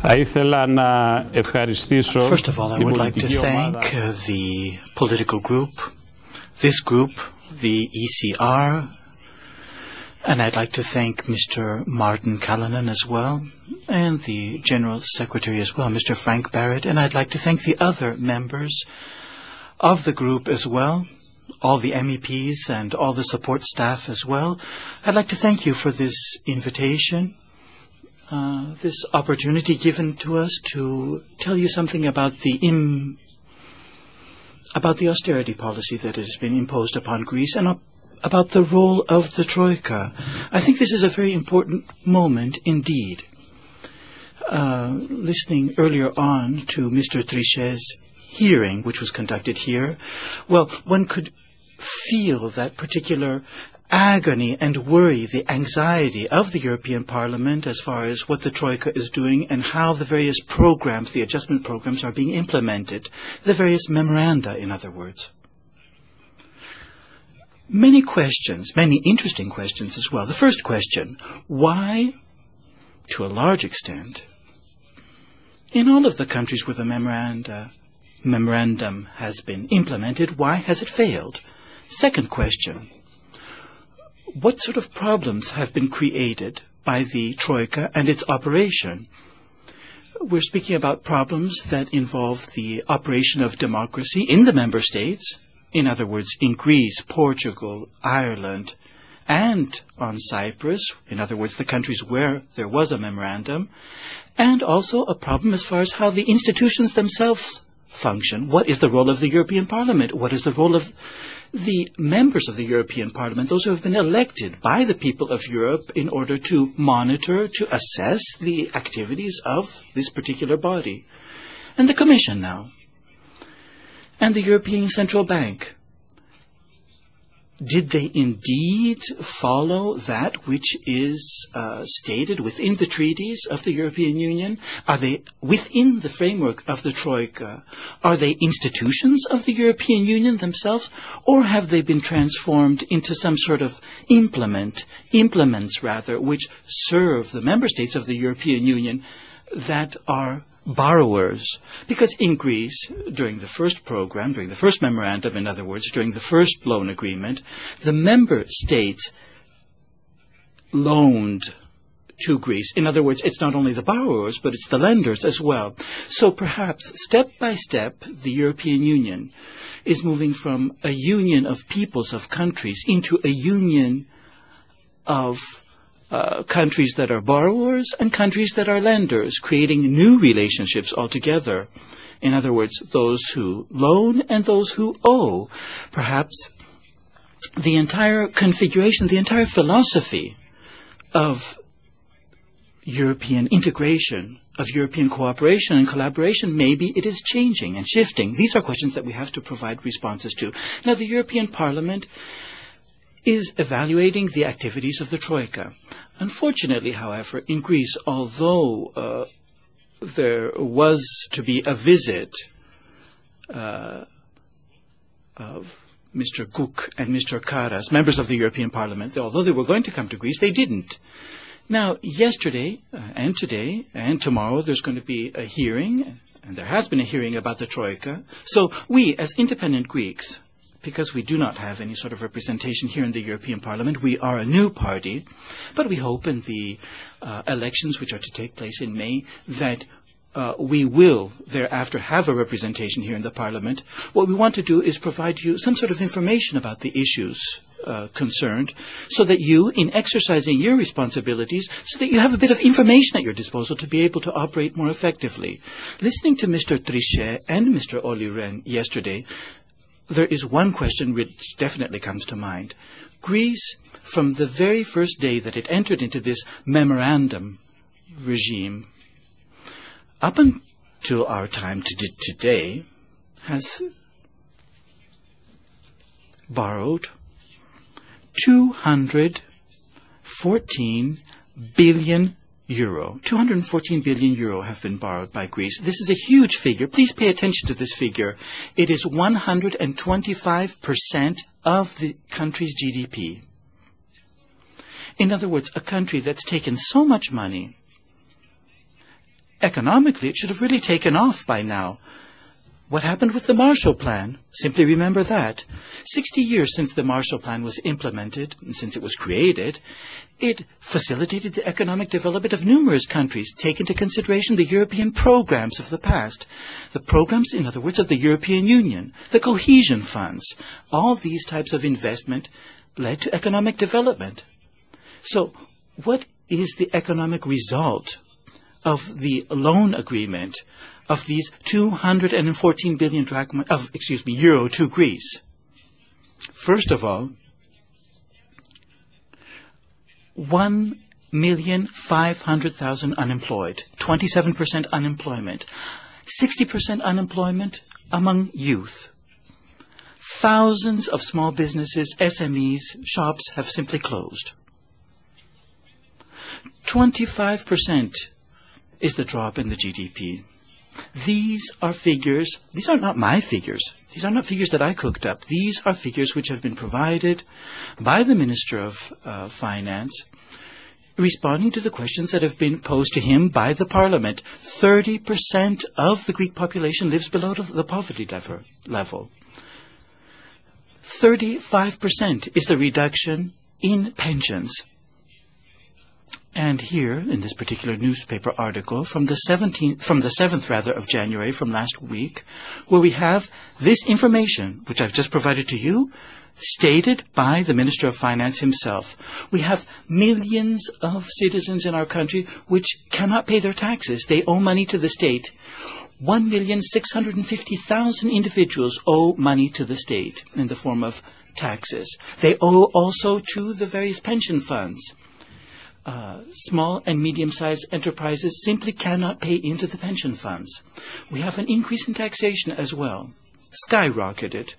First of all, I would like to thank the political group, this group, the ECR, and I'd like to thank Mr. Martin Callanan as well, and the General Secretary as well, Mr. Frank Barrett, and I'd like to thank the other members of the group as well, all the MEPs and all the support staff as well. I'd like to thank you for this invitation, this opportunity given to us to tell you something about the austerity policy that has been imposed upon Greece and about the role of the Troika. I think this is a very important moment indeed. Listening earlier on to Mr. Trichet's hearing, which was conducted here, well, one could feel that particular agony and worry, the anxiety of the European Parliament as far as what the Troika is doing and how the various programs, the adjustment programs, are being implemented, the various memoranda, in other words. Many questions, many interesting questions as well. The first question, why, to a large extent, in all of the countries where the memorandum has been implemented, why has it failed? Second question, what sort of problems have been created by the Troika and its operation? We're speaking about problems that involve the operation of democracy in the member states, in other words, in Greece, Portugal, Ireland, and on Cyprus, in other words, the countries where there was a memorandum, and also a problem as far as how the institutions themselves function. What is the role of the European Parliament? What is the role of the members of the European Parliament, those who have been elected by the people of Europe in order to monitor, to assess the activities of this particular body? And the Commission now, and the European Central Bank. Did they indeed follow that which is stated within the treaties of the European Union? Are they within the framework of the Troika? Are they institutions of the European Union themselves? Or have they been transformed into some sort of implements which serve the member states of the European Union that are borrowers? Because in Greece, during the first program, during the first memorandum, in other words, during the first loan agreement, the member states loaned to Greece. In other words, it's not only the borrowers, but it's the lenders as well. So perhaps, step by step, the European Union is moving from a union of peoples, of countries, into a union of countries that are borrowers and countries that are lenders, creating new relationships altogether. In other words, those who loan and those who owe. Perhaps the entire configuration, the entire philosophy of European integration, of European cooperation and collaboration, maybe it is changing and shifting. These are questions that we have to provide responses to. Now, the European Parliament is evaluating the activities of the Troika. Unfortunately, however, in Greece, although there was to be a visit of Mr. Cook and Mr. Karas, members of the European Parliament, although they were going to come to Greece, they didn't. Now, yesterday and today and tomorrow, there's going to be a hearing, and there has been a hearing about the Troika. So we, as independent Greeks, because we do not have any sort of representation here in the European Parliament, we are a new party, but we hope in the elections which are to take place in May that we will thereafter have a representation here in the Parliament. What we want to do is provide you some sort of information about the issues concerned, so that you, in exercising your responsibilities, so that you have a bit of information at your disposal to be able to operate more effectively. Listening to Mr. Trichet and Mr. Olli Rehn yesterday, there is one question which definitely comes to mind. Greece, from the very first day that it entered into this memorandum regime, up until our time today, has borrowed 214 billion euro. 214 billion euro have been borrowed by Greece. This is a huge figure. Please pay attention to this figure. It is 125% of the country's GDP. In other words, a country that's taken so much money economically, it should have really taken off by now. What happened with the Marshall Plan? Simply remember that. 60 years since the Marshall Plan was implemented, and since it was created, it facilitated the economic development of numerous countries, take into consideration the European programs of the past. The programs, in other words, of the European Union, the cohesion funds. All these types of investment led to economic development. So, what is the economic result of the loan agreement of these 214 billion euro to Greece? First of all, 1,500,000 unemployed, 27% unemployment, 60% unemployment among youth. Thousands of small businesses, SMEs, shops have simply closed. 25% is the drop in the GDP. These are figures, these are not my figures. These are not figures that I cooked up. These are figures which have been provided by the Minister of Finance, responding to the questions that have been posed to him by the Parliament. 30% of the Greek population lives below the poverty level. 35% is the reduction in pensions. And here, in this particular newspaper article, from the 7th of January, from last week, where we have this information, which I've just provided to you, stated by the Minister of Finance himself. We have millions of citizens in our country which cannot pay their taxes. They owe money to the state. 1,650,000 individuals owe money to the state in the form of taxes. They owe also to the various pension funds. Small and medium-sized enterprises simply cannot pay into the pension funds. We have an increase in taxation as well, skyrocketed.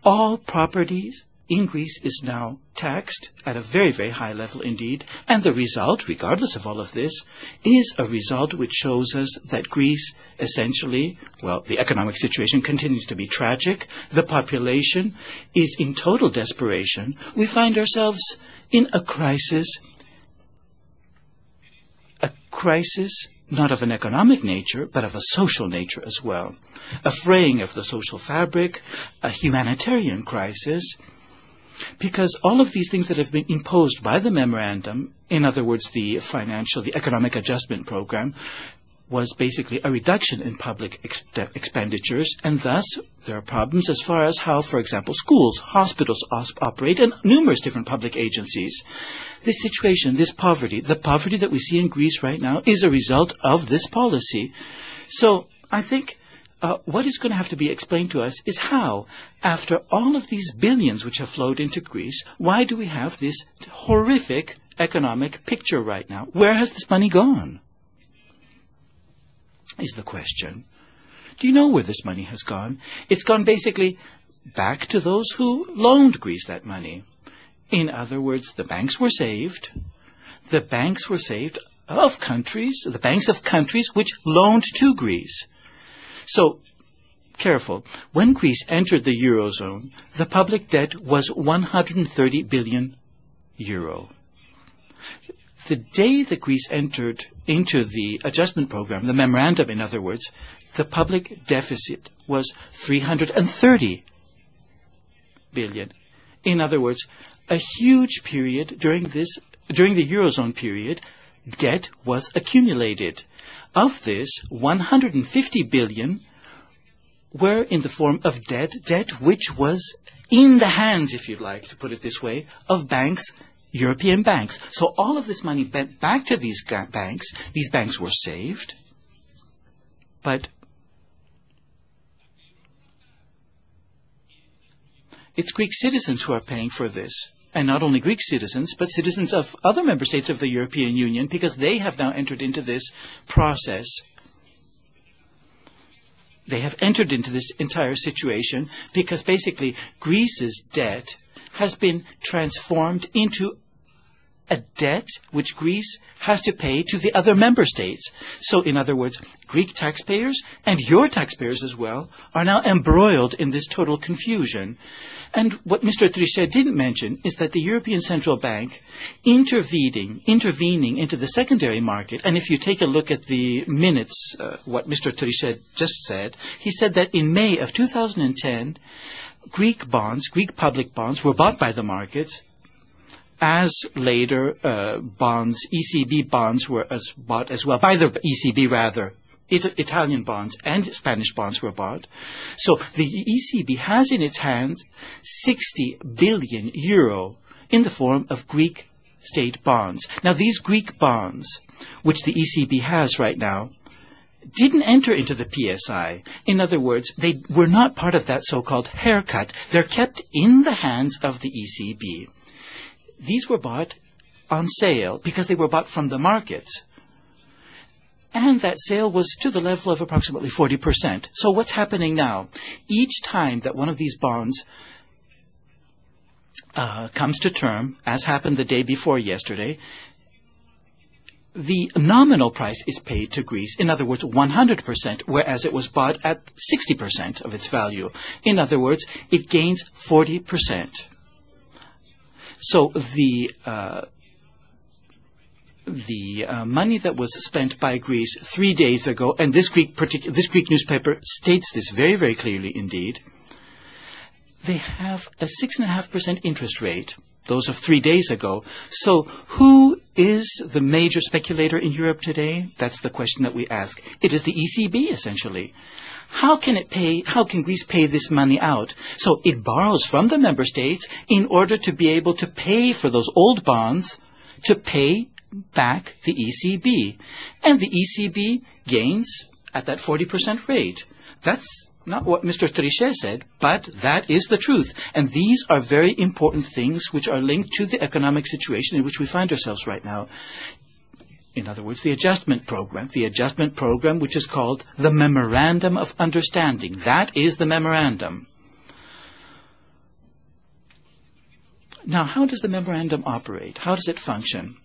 All properties in Greece is now taxed at a very, very high level indeed. And the result, regardless of all of this, is a result which shows us that Greece essentially, well, the economic situation continues to be tragic. The population is in total desperation. We find ourselves in a crisis not of an economic nature, but of a social nature as well. A fraying of the social fabric, a humanitarian crisis, because all of these things that have been imposed by the memorandum, in other words, the economic adjustment program, was basically a reduction in public expenditures, and thus there are problems as far as how, for example, schools, hospitals operate, and numerous different public agencies. This situation, this poverty, the poverty that we see in Greece right now is a result of this policy. So I think what is going to have to be explained to us is how, after all of these billions which have flowed into Greece, why do we have this horrific economic picture right now? Where has this money gone? Is the question. Do you know where this money has gone? It's gone basically back to those who loaned Greece that money. In other words, the banks were saved. The banks were saved of countries, the banks of countries which loaned to Greece. So, careful. When Greece entered the Eurozone, the public debt was 130 billion euro. The day that Greece entered into the adjustment program, the memorandum in other words, the public deficit was 330 billion. In other words, a huge period during the Eurozone period, debt was accumulated. Of this, 150 billion were in the form of debt which was in the hands, if you'd like to put it this way, of banks, European banks. So all of this money went back to these banks. These banks were saved, but it's Greek citizens who are paying for this. And not only Greek citizens, but citizens of other member states of the European Union, because they have now entered into this process. They have entered into this entire situation because basically Greece's debt has been transformed into a debt which Greece has to pay to the other member states. So, in other words, Greek taxpayers and your taxpayers as well are now embroiled in this total confusion. And what Mr. Trichet didn't mention is that the European Central Bank intervening into the secondary market, and if you take a look at the minutes, what Mr. Trichet just said, he said that in May of 2010, Greek public bonds were bought by the markets, as later ECB bonds were bought as well, by the ECB rather. Italian bonds and Spanish bonds were bought. So the ECB has in its hands 60 billion euro in the form of Greek state bonds. Now these Greek bonds, which the ECB has right now, didn't enter into the PSI. In other words, they were not part of that so-called haircut. They're kept in the hands of the ECB. These were bought on sale because they were bought from the markets. And that sale was to the level of approximately 40%. So what's happening now? Each time that one of these bonds comes to term, as happened the day before yesterday, the nominal price is paid to Greece, in other words, 100%, whereas it was bought at 60% of its value. In other words, it gains 40%. So the money that was spent by Greece 3 days ago, and this Greek newspaper states this very, very clearly indeed, they have a 6.5% interest rate, those of 3 days ago. So who is the major speculator in Europe today? That's the question that we ask. It is the ECB, essentially. How can Greece pay this money out? So it borrows from the member states in order to be able to pay for those old bonds, to pay back the ECB. And the ECB gains at that 40% rate. That's not what Mr. Trichet said, but that is the truth. And these are very important things which are linked to the economic situation in which we find ourselves right now. In other words, the adjustment program which is called the Memorandum of Understanding. That is the memorandum. Now, how does the memorandum operate? How does it function?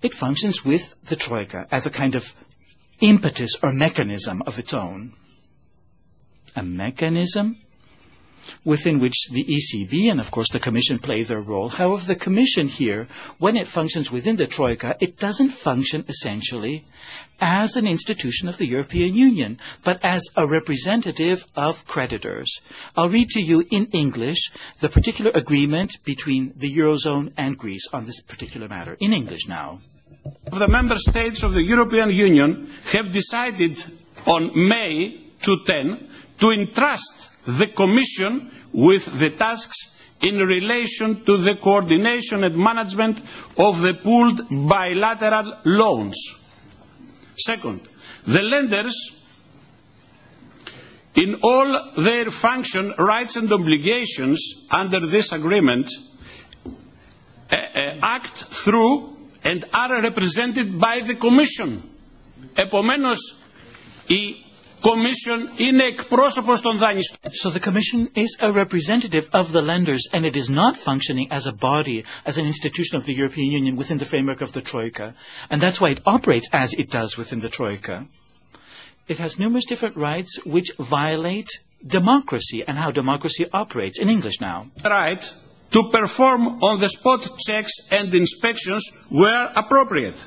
It functions with the Troika as a kind of impetus or mechanism of its own. A mechanism within which the ECB and, of course, the Commission play their role. However, the Commission here, when it functions within the Troika, it doesn't function essentially as an institution of the European Union, but as a representative of creditors. I'll read to you in English the particular agreement between the Eurozone and Greece on this particular matter. In English now. The member states of the European Union have decided on May 2010 to entrust the Commission with the tasks in relation to the coordination and management of the pooled bilateral loans. Second, the lenders in all their function, rights and obligations under this agreement act through and are represented by the Commission. Επομένως, η Commission είναι εκπρόσωπος των δανειστών. So the Commission is a representative of the lenders, and it is not functioning as a body, as an institution of the European Union within the framework of the Troika. And that's why it operates as it does within the Troika. It has numerous different rights which violate democracy and how democracy operates. In English now. Right to perform on-the-spot checks and inspections where appropriate.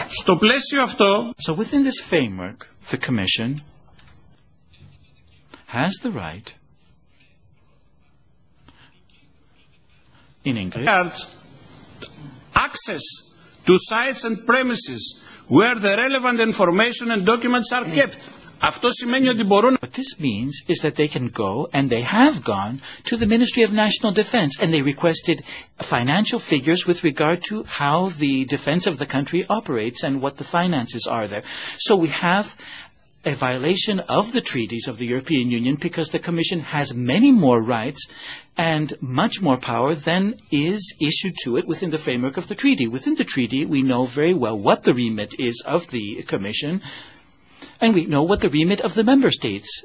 Στο πλαίσιο αυτό, so within this framework, the Commission has the right, in English, access to sites and premises where the relevant information and documents are kept. Αυτό σημαίνει ότι μπορούν. What this means is that they can go, and they have gone, to the Ministry of National Defense, and they requested financial figures with regard to how the defense of the country operates and what the finances are there. So we have a violation of the treaties of the European Union because the Commission has many more rights and much more power than is issued to it within the framework of the treaty. Within the treaty, we know very well what the remit is of the Commission, and we know what the remit of the member states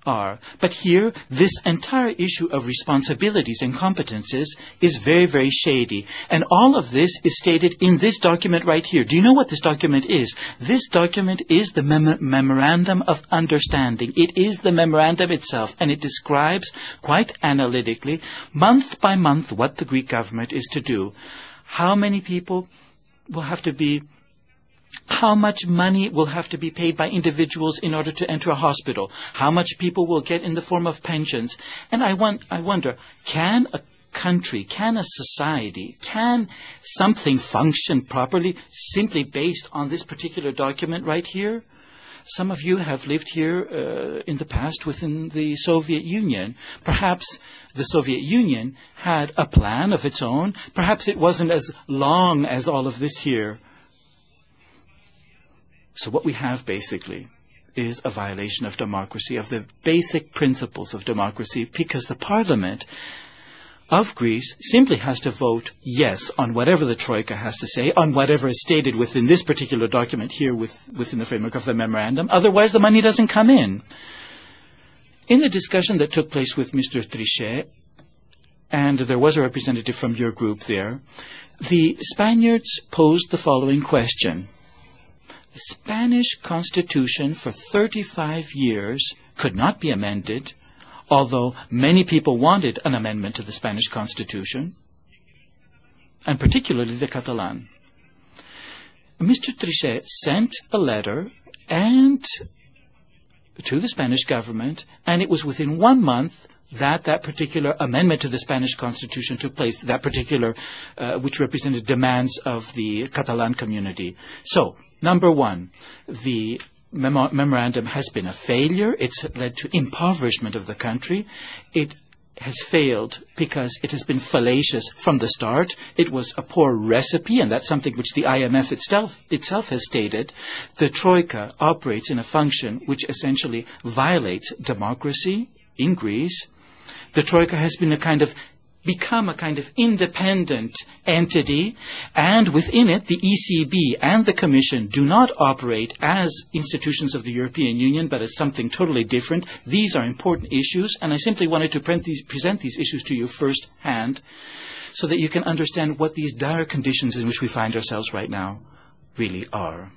are. But here, this entire issue of responsibilities and competences is very, very shady. And all of this is stated in this document right here. Do you know what this document is? This document is the Memorandum of Understanding. It is the memorandum itself, and it describes quite analytically, month by month, what the Greek government is to do. How many people will have to be how much money will have to be paid by individuals in order to enter a hospital? How much people will get in the form of pensions? And I wonder, can a country, can a society, can something function properly simply based on this particular document right here? Some of you have lived here in the past within the Soviet Union. Perhaps the Soviet Union had a plan of its own. Perhaps it wasn't as long as all of this here. So what we have basically is a violation of democracy, of the basic principles of democracy, because the Parliament of Greece simply has to vote yes on whatever the Troika has to say, on whatever is stated within this particular document here within the framework of the memorandum. Otherwise, the money doesn't come in. In the discussion that took place with Mr. Trichet, and there was a representative from your group there, the Spaniards posed the following question. The Spanish Constitution for 35 years could not be amended, although many people wanted an amendment to the Spanish Constitution, and particularly the Catalan. Mr. Trichet sent a letter to the Spanish government, and it was within 1 month that particular amendment to the Spanish Constitution took place, that particular, which represented demands of the Catalan community. So, number one, the memorandum has been a failure. It's led to impoverishment of the country. It has failed because it has been fallacious from the start. It was a poor recipe, and that's something which the IMF itself has stated. The Troika operates in a function which essentially violates democracy in Greece. The Troika has been become a kind of independent entity, and within it the ECB and the Commission do not operate as institutions of the European Union, but as something totally different. These are important issues, and I simply wanted to present these issues to you firsthand so that you can understand what these dire conditions in which we find ourselves right now really are.